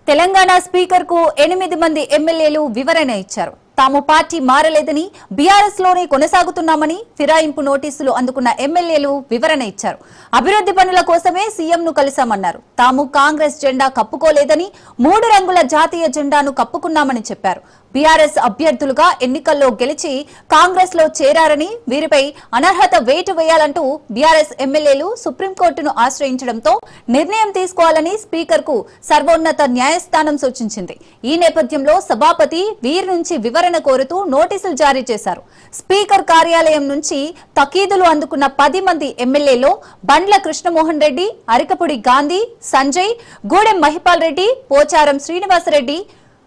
Telangana speaker కు 8 మంది ఎమ్మెల్యేలు వివరణ ఇచ్చారు. తాము పార్టీ మారలేదని బీఆర్ఎస్ లోనే కొనసాగుతున్నామని ఫిరాయింపు నోటీసులు అందుకున్న ఎమ్మెల్యేలు వివరణ ఇచ్చారు. అభివృద్ధి పనుల కోసమే సీఎంను కలిశామన్నారు. తాము కాంగ్రెస్ జెండా కప్పుకోలేదని 3 రంగుల జాతీయ జెండాను కప్పుకున్నామని చెప్పారు. బీఆర్ఎస్ అభ్యర్థులుగా ఎన్నికల్లో గెలిచి కాంగ్రెస్ లో చేరారని వీరిపై అనర్హత వేటు వేయాలంటూ బీఆర్ఎస్ ఎమ్మెల్యేలు సుప్రీంకోర్టును ఆశ్రయించడంతో నిర్ణయం తీసుకోవాలని స్పీకర్ కు సర్వోన్నత న్యాయస్థానం సూచించింది. ఈ నేపథ్యంలో సభాపతి వీరి నుంచి వివరణ కోరుతూ నోటీసులు జారీ చేశారు. స్పీకర్ కార్యాలయం నుంచి తకీదులు అందుకున్న 10 మంది ఎమ్మెల్యేలో బండ్ల కృష్ణమోహన్ రెడ్డి, అరికపుడి గాంధీ, సంజయ్, గూడెం మహిపాల్ రెడ్డి, పోచారం శ్రీనివాసరెడ్డి,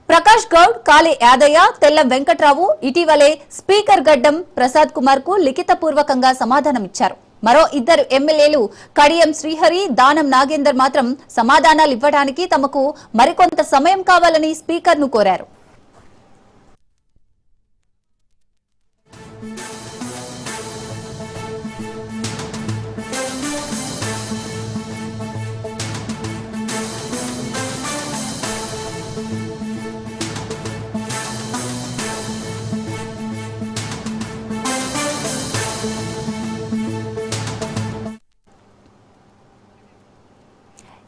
ప్రకాష్ గౌడ్, కాళీ యాదయ్య, తెల్లం వెంకట్రావు ఇటీవలే స్పీకర్ గడ్డం ప్రసాద్ కుమార్ కు లిఖితపూర్వకంగా సమాధానమిచ్చారు. మరో 2 ఎమ్మెల్యేలు కడియం శ్రీహరి, దానం నాగేందర్ మాత్రం సమాధానాలు ఇవ్వడానికి తమకు మరికొంత సమయం కావాలని స్పీకర్ ను కోరారు.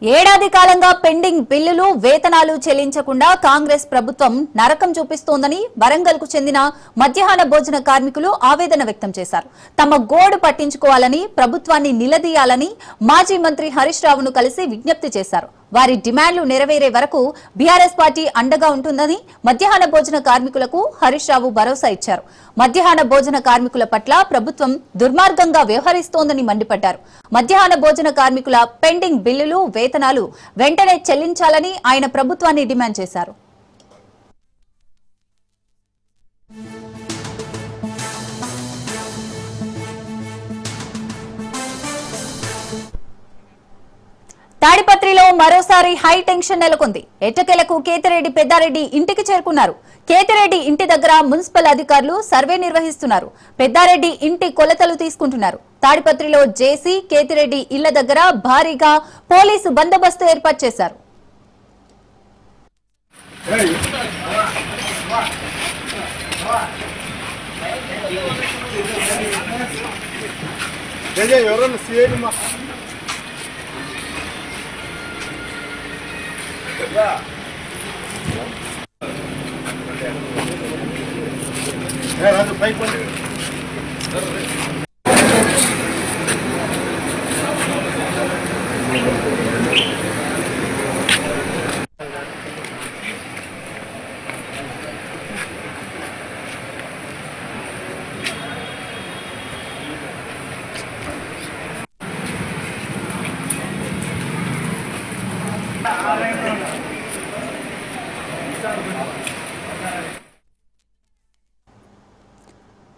ఏడాది కాలంగా పెండింగ్ బిల్లులు, వేతనాలు చెల్లించకుండా కాంగ్రెస్ ప్రభుత్వం నరకం చూపిస్తోందని వరంగల్ కు చెందిన మధ్యాహ్న భోజన కార్మికులు ఆవేదన వ్యక్తం చేశారు. తమ గోడు పట్టించుకోవాలని, ప్రభుత్వాన్ని నిలదీయాలని మాజీ మంత్రి హరీష్ రావును కలిసి విజ్ఞప్తి చేశారు. వారి డిమాండ్లు నెరవేరే వరకు బీఆర్ఎస్ పార్టీ అండగా ఉంటుందని మధ్యాహ్న భోజన కార్మికులకు హరీష్ రావు భరోసా ఇచ్చారు. మధ్యాహ్న భోజన కార్మికుల పట్ల ప్రభుత్వం దుర్మార్గంగా వ్యవహరిస్తోందని మండిపడ్డారు. మధ్యాహ్న భోజన కార్మికుల పెండింగ్ బిల్లులు, వేతనాలు వెంటనే చెల్లించాలని ఆయన ప్రభుత్వాన్ని డిమాండ్ చేశారు. తాడిపత్రిలో మరోసారి హై టెన్షన్ నెలకొంది. ఎట్టకేలకు కేతిరెడ్డి పెద్దారెడ్డి ఇంటికి చేరుకున్నారు. కేతిరెడ్డి ఇంటి దగ్గర మున్సిపల్ అధికారులు సర్వే నిర్వహిస్తున్నారు. పెద్దారెడ్డి ఇంటి కొలతలు తీసుకుంటున్నారు. తాడిపత్రిలో జేసీ, కేతిరెడ్డి ఇళ్ల దగ్గర భారీగా పోలీసు బందోబస్తు ఏర్పాటు చేశారు.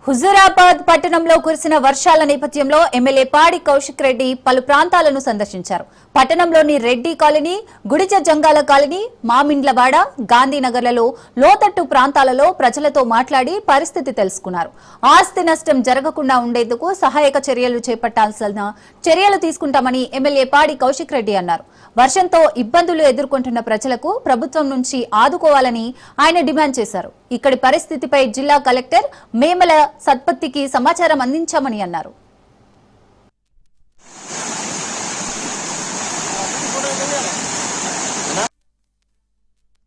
హుజూరాబాద్ పట్టణంలో కురిసిన వర్షాల నేపథ్యంలో ఎమ్మెల్యే పాడి కౌశిక్ రెడ్డి పలు ప్రాంతాలను సందర్శించారు. పట్టణంలోని రెడ్డి కాలనీ, గుడిజ జంగాల కాలనీ, మామిండ్లవాడ, గాంధీనగర్లలో లోతట్టు ప్రాంతాలలో ప్రజలతో మాట్లాడి పరిస్థితి తెలుసుకున్నారు. ఆస్తి నష్టం జరగకుండా ఉండేందుకు సహాయక చర్యలు చేపట్టాల్సిన చర్యలు తీసుకుంటామని ఎమ్మెల్యే పాడి కౌశిక్ రెడ్డి అన్నారు. వర్షంతో ఇబ్బందులు ఎదుర్కొంటున్న ప్రజలకు ప్రభుత్వం నుంచి ఆదుకోవాలని ఆయన డిమాండ్ చేశారు. ఇక్కడి పరిస్థితిపై జిల్లా కలెక్టర్ మేమల సత్పత్తికి సమాచారం అందించామని అన్నారు.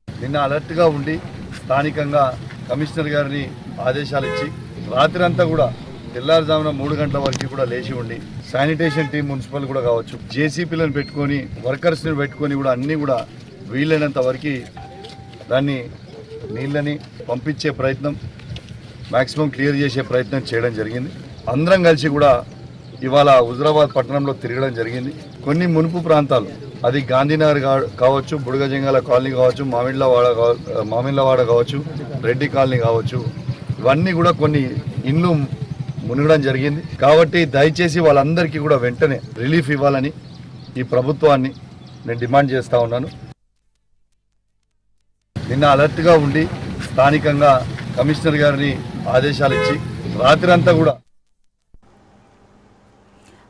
నిన్న అలర్ట్ గా ఉండి స్థానికంగా కమిషనర్ గారిని ఆదేశాలు ఇచ్చి రాత్రి అంతా కూడా తెల్లారుజామున 3 గంటల వరకు కూడా లేచి ఉండి శానిటేషన్ టీం, మున్సిపల్ కూడా కావచ్చు, జేసీపీలను పెట్టుకొని, వర్కర్స్ని పెట్టుకొని కూడా అన్నీ కూడా వీలైనంత వరకు దాన్ని నీళ్ళని పంపించే ప్రయత్నం, మ్యాక్సిమం క్లియర్ చేసే ప్రయత్నం చేయడం జరిగింది. అందరం కలిసి కూడా ఇవాళ హుజూరాబాద్ పట్టణంలో తిరగడం జరిగింది. కొన్ని మునుపు ప్రాంతాలు, అది గాంధీనగర్ కావచ్చు, బుడగజంగాల కాలనీ కావచ్చు, మామిళ్ళవాడ కావచ్చు, రెడ్డి కాలనీ కావచ్చు, ఇవన్నీ కూడా కొన్ని ఇండ్లు మునగడం జరిగింది. కాబట్టి దయచేసి వాళ్ళందరికీ కూడా వెంటనే రిలీఫ్ ఇవ్వాలని ఈ ప్రభుత్వాన్ని నేను డిమాండ్ చేస్తూ ఉన్నాను. నిన్న అలర్ట్గా ఉండి స్థానికంగా కమిషనర్ గారిని ఆదేశాలు ఇచ్చి రాత్రి అంతా కూడా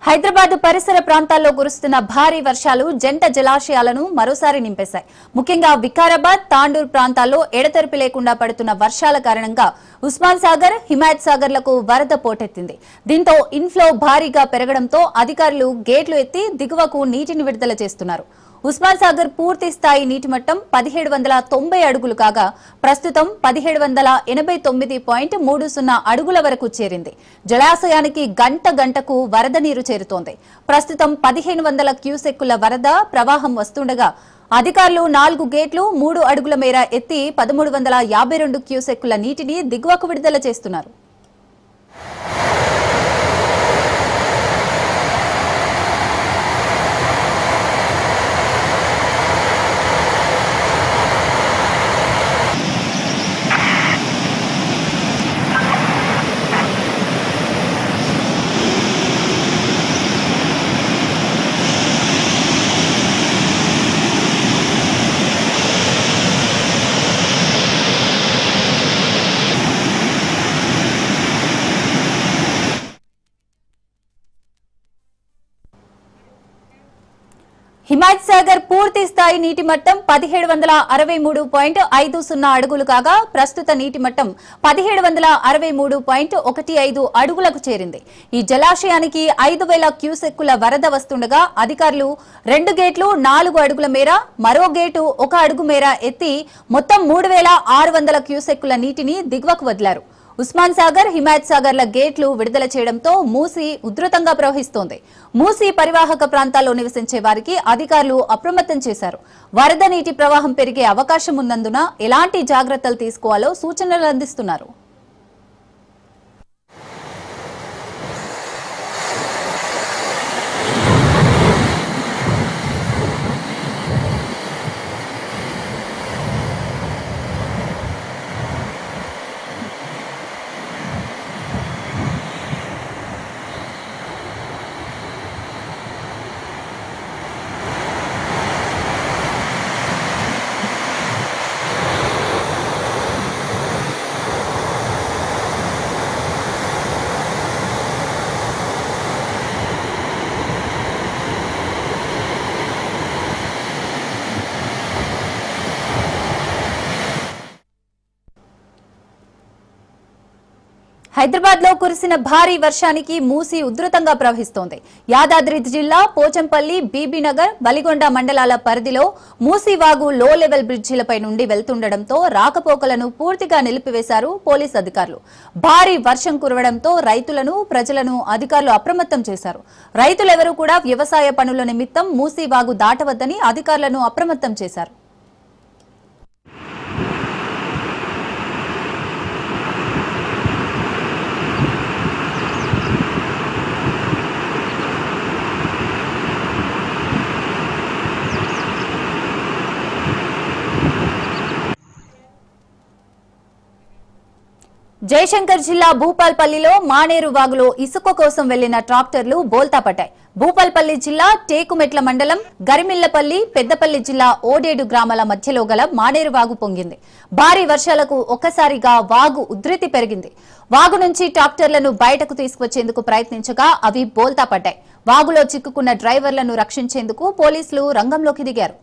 హైదరాబాద్ పరిసర ప్రాంతాల్లో కురుస్తున్న భారీ వర్షాలు జంట జలాశయాలను మరోసారి నింపేశాయి. ముఖ్యంగా వికారాబాద్, తాండూర్ ప్రాంతాల్లో ఎడతెరిపి లేకుండా పడుతున్న వర్షాల కారణంగా ఉస్మాన్ సాగర్, హిమాయత్ సాగర్లకు వరద పోటెత్తింది. దీంతో ఇన్ఫ్లో భారీగా పెరగడంతో అధికారులు గేట్లు ఎత్తి దిగువకు నీటిని విడుదల చేస్తున్నారు. ఉస్మాన్ సాగర్ పూర్తి స్థాయి నీటి మట్టం 1790 అడుగులు కాగా ప్రస్తుతం 1789.30 అడుగుల వరకు చేరింది. జలాశయానికి గంటకు వరద నీరు చేరుతోంది. ప్రస్తుతం 1500 క్యూసెక్కుల వరద ప్రవాహం వస్తుండగా అధికారులు 4 గేట్లు 3 అడుగుల మేర ఎత్తి 1352 క్యూసెక్కుల నీటిని దిగువకు విడుదల చేస్తున్నారు. హిమాయత్ సాగర్ పూర్తి స్థాయి నీటి మట్టం 1763.50 అడుగులు కాగా ప్రస్తుత నీటి మట్టం 1763.15 అడుగులకు చేరింది. ఈ జలాశయానికి 5000 క్యూసెక్కుల వరద వస్తుండగా అధికారులు 2 గేట్లు 4 అడుగుల మేర, మరో గేటు 1 అడుగు మేర ఎత్తి మొత్తం 3600 క్యూసెక్కుల నీటిని దిగువకు వదిలారు. ఉస్మాన్ సాగర్, హిమాయత్ సాగర్ల గేట్లు విడుదల చేయడంతో మూసీ ఉధృతంగా ప్రవహిస్తోంది. మూసీ పరివాహక ప్రాంతాల్లో నివసించే వారికి అధికారులు అప్రమత్తం చేశారు. వరద నీటి ప్రవాహం పెరిగే అవకాశం ఉన్నందున ఎలాంటి జాగ్రత్తలు తీసుకోవాలో సూచనలు అందిస్తున్నారు. హైదరాబాద్ లో కురిసిన భారీ వర్షానికి మూసీ ఉధృతంగా ప్రవహిస్తోంది. యాదాద్రి జిల్లా పోచంపల్లి, బీబీనగర్, వలిగొండ మండలాల పరిధిలో మూసీ వాగు లో లెవెల్ బ్రిడ్జిలపై నుండి వెళ్తుండటంతో రాకపోకలను పూర్తిగా నిలిపివేశారు పోలీసు అధికారులు. భారీ వర్షం కురవడంతో రైతులను, ప్రజలను అధికారులు అప్రమత్తం చేశారు. రైతులెవరూ కూడా వ్యవసాయ పనుల నిమిత్తం మూసీ వాగు దాటవద్దని అధికారులను అప్రమత్తం చేశారు. జయశంకర్ జిల్లా భూపాల్పల్లిలో మానేరు వాగులో ఇసుక కోసం వెళ్లిన ట్రాక్టర్లు బోల్తా పట్టాయి. భూపాల్పల్లి జిల్లా టేకుమెట్ల మండలం గరిమిళ్లపల్లి, పెద్దపల్లి జిల్లా ఓడేడు గ్రామాల మధ్యలో గల మానేరు వాగు పొంగింది. భారీ వర్షాలకు ఒక్కసారిగా వాగు ఉధృతి పెరిగింది. వాగు నుంచి ట్రాక్టర్లను బయటకు తీసుకొచ్చేందుకు ప్రయత్నించగా అవి బోల్తా పడ్డాయి. వాగులో చిక్కుకున్న డ్రైవర్లను రక్షించేందుకు పోలీసులు రంగంలోకి దిగారు.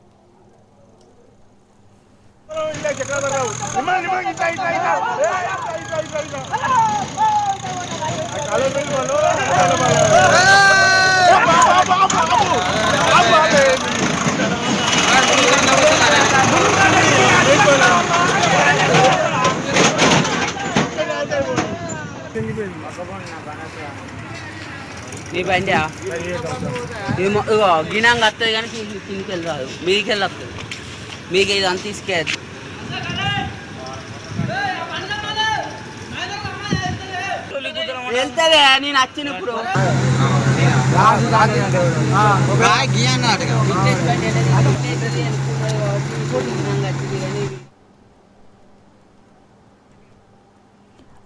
మీ బండి గినంగా వస్తుంది కానీ కిందికి వెళ్ళరాదు, మీదికి వెళ్ళి వస్తుంది. మీకు ఇది అంత తీసుకెళ్ళదు. వెళ్తుంది నేను వచ్చినప్పుడు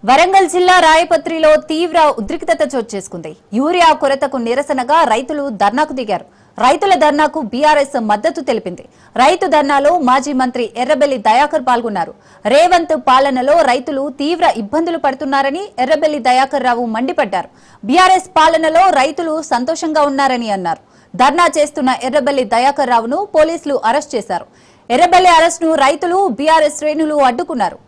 వరంగల్ జిల్లా రాయపత్రిలో తీవ్ర ఉద్రిక్తత చోటు చేసుకుంది. యూరియా కొరతకు నిరసనగా రైతులు ధర్నాకు దిగారు. రైతుల ధర్నాకు బీఆర్ఎస్ మద్దతు తెలిపింది. రైతు ధర్నాలో మాజీ మంత్రి ఎర్రబెల్లి దయాకర్ పాల్గొన్నారు. రేవంత్ పాలనలో రైతులు తీవ్ర ఇబ్బందులు పడుతున్నారని ఎర్రబెల్లి దయాకర్ రావు మండిపడ్డారు. బీఆర్ఎస్ పాలనలో రైతులు సంతోషంగా ఉన్నారని అన్నారు. ధర్నా చేస్తున్న ఎర్రబెల్లి దయాకర్ రావును పోలీసులు అరెస్ట్ చేశారు. ఎర్రబెల్లి అరెస్టును రైతులు బీఆర్ఎస్ శ్రేణులు అడ్డుకున్నారు.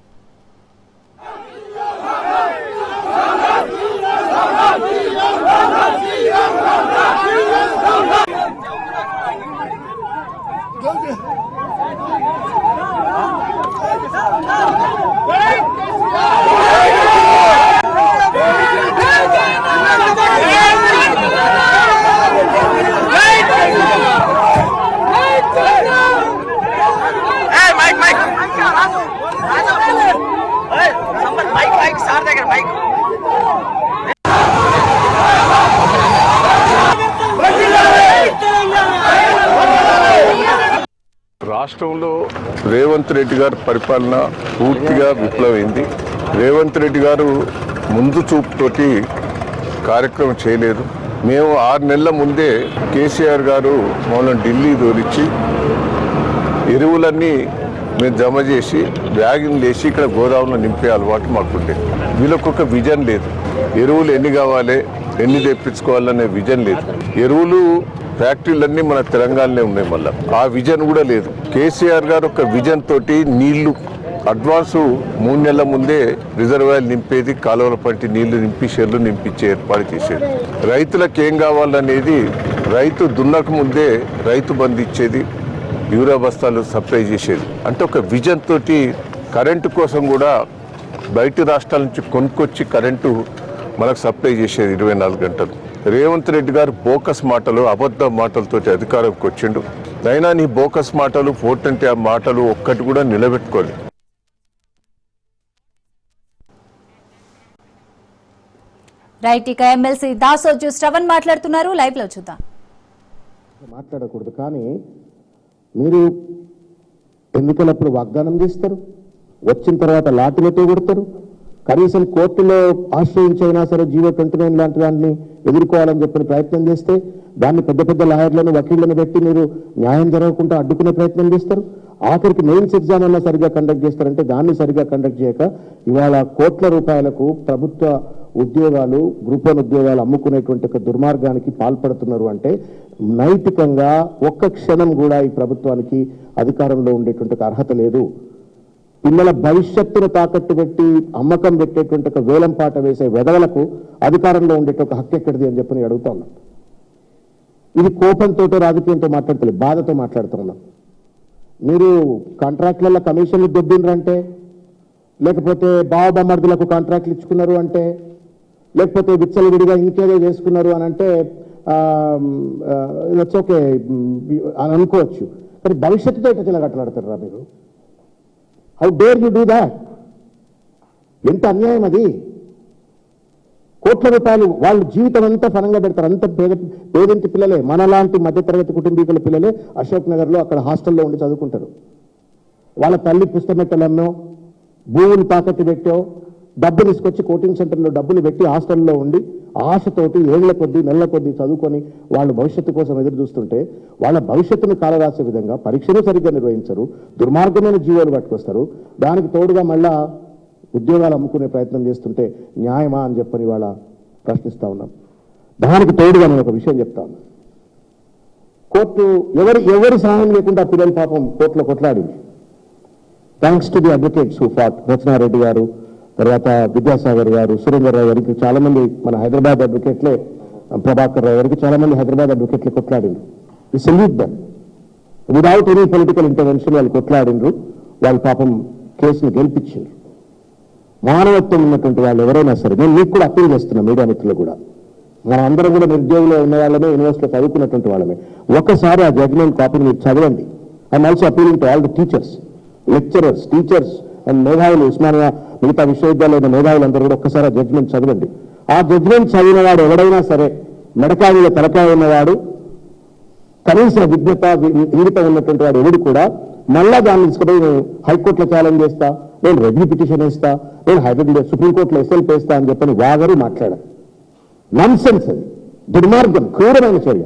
రాష్ట్రంలో రేవంత్ రెడ్డి గారి పరిపాలన పూర్తిగా విఫలమైంది. రేవంత్ రెడ్డి గారు ముందు చూపుతోటి కార్యక్రమం చేయలేదు. మేము 6 నెలల ముందే కేసీఆర్ గారు మమ్మల్ని ఢిల్లీ తోలిచ్చి ఎరువులన్నీ మేము జమ చేసి బ్యాగులు వేసి ఇక్కడ గోదావరిలో నింపే అలవాటు మాకుండే. వీళ్ళకు ఒక విజన్ లేదు. ఎరువులు ఎన్ని కావాలి, ఎన్ని తెప్పించుకోవాలనే విజన్ లేదు. ఎరువులు ఫ్యాక్టరీలన్నీ మన తెలంగాణలో ఉన్నాయి. మళ్ళీ ఆ విజన్ కూడా లేదు. కేసీఆర్ గారు ఒక విజన్ తోటి నీళ్లు అడ్వాన్సు 3 నెలల ముందే రిజర్వాయర్లు నింపేది, కాలువల పంటి నీళ్లు నింపి షెర్లు నింపించే ఏర్పాటు చేసేది. రైతులకు ఏం కావాలనేది రైతు దున్నక ముందే రైతు బంధు ఇచ్చేది, యూరియా బస్తాలు సప్లై చేసేది. అంటే ఒక విజన్ తోటి కరెంటు కోసం కూడా బయట రాష్ట్రాల నుంచి కొనుక్కొచ్చి కరెంటు మనకు సప్లై చేసేది 24 గంటలు. రేవంత్ రెడ్డి గారు బోకస్ మాటలు, అబద్ధ మాటలతోటి అధికారంకి వచ్చిండు. అయినా నీ బోకస్ మాటలు, 420 మాటలు ఒక్కటి కూడా నిలబెట్టుకోలేదు. రైట్, ఇక ఎమ్మెల్సీ దాసోజు శ్రవణ్ మాట్లాడుతున్నారు. లైవ్ లో చూద్దాం. మాట్లాడకూడదు, కానీ మీరు ఎన్నికలప్పుడు వాగ్దానం చేస్తారు, వచ్చిన తర్వాత లాఠీలతో కొడతారు. కనీసం కోర్టులో ఆశ్రయించైనా సరే జీవో 29 లాంటి దాన్ని ఎదుర్కోవాలని చెప్పిన ప్రయత్నం చేస్తే దాన్ని పెద్ద పెద్ద లాయర్లను, వకీళ్లను పెట్టి మీరు న్యాయం జరగకుండా అడ్డుకునే ప్రయత్నం చేస్తారు. ఆఖరికి మెయిన్స్ ఎగ్జామ్ అన్నా సరిగా కండక్ట్ చేస్తారంటే దాన్ని సరిగా కండక్ట్ చేయక ఇవాళ కోట్ల రూపాయలకు ప్రభుత్వ ఉద్యోగాలు, గ్రూప్ 1 ఉద్యోగాలు అమ్ముకునేటువంటి ఒక దుర్మార్గానికి పాల్పడుతున్నారు. అంటే నైతికంగా ఒక్క క్షణం కూడా ఈ ప్రభుత్వానికి అధికారంలో ఉండేటువంటి అర్హత లేదు. పిల్లల భవిష్యత్తును తాకట్టు పెట్టి అమ్మకం పెట్టేటువంటి ఒక వేలం పాట వేసే వెధవలకు అధికారంలో ఉండేట ఒక హక్కు ఎక్కడిది అని చెప్పి అడుగుతా ఉన్నాం. ఇది కోపంతో, రాజకీయంతో మాట్లాడతలేదు, బాధతో మాట్లాడుతూ ఉన్నాం. మీరు కాంట్రాక్ట్లలో కమిషన్లు దొబ్బిండ్రంటే, లేకపోతే బావబొమ్మర్దులకు కాంట్రాక్ట్లు ఇచ్చుకున్నారు అంటే, లేకపోతే విచ్చలవిడిగా ఇంకేదో చేసుకున్నారు అని అంటే ఇట్స్ ఓకే అని అనుకోవచ్చు. కానీ భవిష్యత్తుతో ఎట్లా చిలగట్లాడతారా మీరు? How dare you do that? ఎంత అన్యాయం అది! కోట్ల రూపాయలు వాళ్ళ జీవితం అంతా ఫలంగా పెడతారు. అంత పేదింటి పిల్లలే, మనలాంటి మధ్యతరగతి కుటుంబీకుల పిల్లలే అశోక్ నగర్లో అక్కడ హాస్టల్లో ఉండి చదువుకుంటారు. వాళ్ళ తల్లి పుస్తమెట్టలమ్మో, భూములు తాకట్టు పెట్టో, డబ్బు తీసుకొచ్చి కోచింగ్ సెంటర్లో డబ్బులు పెట్టి హాస్టల్లో ఉండి ఆశతోటి ఏళ్ల కొద్దీ, నెలల కొద్దీ చదువుకొని వాళ్ళు భవిష్యత్తు కోసం ఎదురు చూస్తుంటే వాళ్ళ భవిష్యత్తును కాలరాసే విధంగా పరీక్షలు సరిగ్గా నిర్వహించరు, దుర్మార్గమైన జీవాలు పట్టుకొస్తారు. దానికి తోడుగా మళ్ళా ఉద్యోగాలు అమ్ముకునే ప్రయత్నం చేస్తుంటే న్యాయమా అని చెప్పని వాళ్ళ ప్రశ్నిస్తా ఉన్నాం. దానికి తోడుగా నేను ఒక విషయం చెప్తాను. కోర్టు ఎవరి సహాయం లేకుండా పిల్లల పాపం కోర్టులో కొట్లాడింది. Thanks to the advocates who fought. Rachana Reddy గారు, తర్వాత విద్యాసాగర్ గారు, సురేందర్ రావు గారికి, చాలా మంది మన హైదరాబాద్ అడ్వకేట్లే, ప్రభాకర్ రావు గారికి చాలా మంది హైదరాబాద్ అడ్వకేట్లు కొట్లాడిండ్రు. We salute them. Without any political intervention వాళ్ళు కొట్లాడిండ్రు. వాళ్ళు పాపం కేసును గెలిపించిండ్రు. మానవత్వం ఉన్నటువంటి వాళ్ళు ఎవరైనా సరే, నేను మీకు కూడా అప్పీల్ చేస్తున్నా, మీడియా మిత్రులు కూడా, మనం అందరం కూడా నిరుద్యోగులు ఉన్న వాళ్ళమే, యూనివర్సిటీలో చదువుకున్నటువంటి వాళ్ళమే. ఒకసారి ఆ జడ్జిమెంట్ కాపీని మీరు చదవండి. I'm also appealing to all the teachers, lecturers, teachers and మేధావులు, ఉస్మానియా మిగతా విశ్వవిద్యాలయ మేధావులందరూ కూడా ఒక్కసారి ఆ జడ్జిమెంట్ చదవండి. ఆ జడ్జిమెంట్ చదివిన వాడు ఎవడైనా సరే, మెడకాయల తలకాయ ఉన్నవాడు, కనీస విజ్ఞత ఇంగితం ఉన్నటువంటి వాడు ఎవడు కూడా మళ్ళా దాన్ని తీసుకుపోయి నేను హైకోర్టులో ఛాలెంజ్ చేస్తా, నేను రెవెన్యూ పిటిషన్ వేస్తా, నేను హైదరాబాద్ సుప్రీంకోర్టులో ఎస్ఎల్పీ వేస్తా అని చెప్పని వాగరు మాట్లాడారు. నాన్సెన్స్, అది దుర్మార్గం, క్రూరమైన చర్య.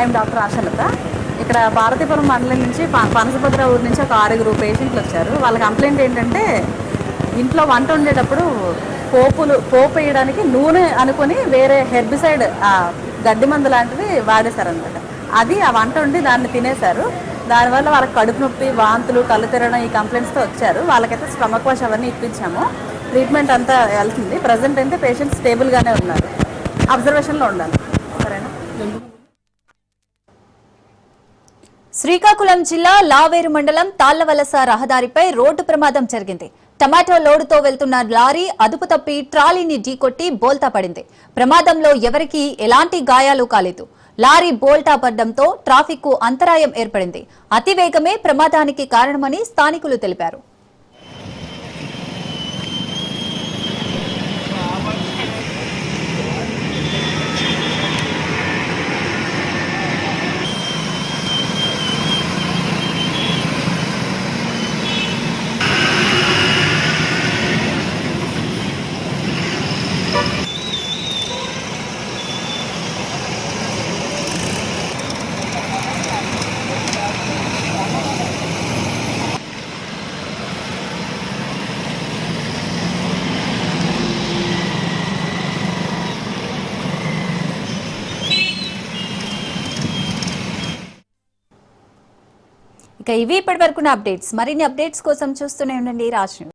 I'm doctor Ashalatha. ఇక్కడ భారతీపురం మండలం నుంచి పనసభద్ర ఊరు నుంచి ఒక 6 పేషెంట్లు వచ్చారు. వాళ్ళ కంప్లైంట్ ఏంటంటే ఇంట్లో వంట వండేటప్పుడు పోపు వేయడానికి నూనె అనుకుని వేరే హెర్బిసైడ్ గడ్డి మందు లాంటిది వాడేశారనమాట. అది ఆ వంట వండి దాన్ని తినేశారు. దానివల్ల వాళ్ళకి కడుపు నొప్పి, వాంతులు, కళ్ళు తిరగడం ఈ కంప్లైంట్స్తో వచ్చారు. వాళ్ళకైతే స్టమక్ వాష్ అవన్నీ ఇప్పించాము. ట్రీట్మెంట్ అంతా వెళ్తుంది. ప్రజెంట్ అయితే పేషెంట్ స్టేబుల్గానే ఉన్నారు. అబ్జర్వేషన్లో ఉండాలి. సరేనా? శ్రీకాకుళం జిల్లా లావేరు మండలం తాళ్లవలస రహదారిపై రోడ్డు ప్రమాదం జరిగింది. టమాటో లోడుతో వెళ్తున్న లారీ అదుపు తప్పి ట్రాలీని ఢీకొట్టి బోల్తా పడింది. ప్రమాదంలో ఎవరికీ ఎలాంటి గాయాలు కాలేదు. లారీ బోల్తా పడడంతో ట్రాఫిక్ కు అంతరాయం ఏర్పడింది. అతివేగమే ప్రమాదానికి కారణమని స్థానికులు తెలిపారు. ఇక ఇవి ఇప్పటి వరకున్న అప్డేట్స్. మరిన్ని అప్డేట్స్ కోసం చూస్తూనే ఉండండి రాజ్ న్యూస్.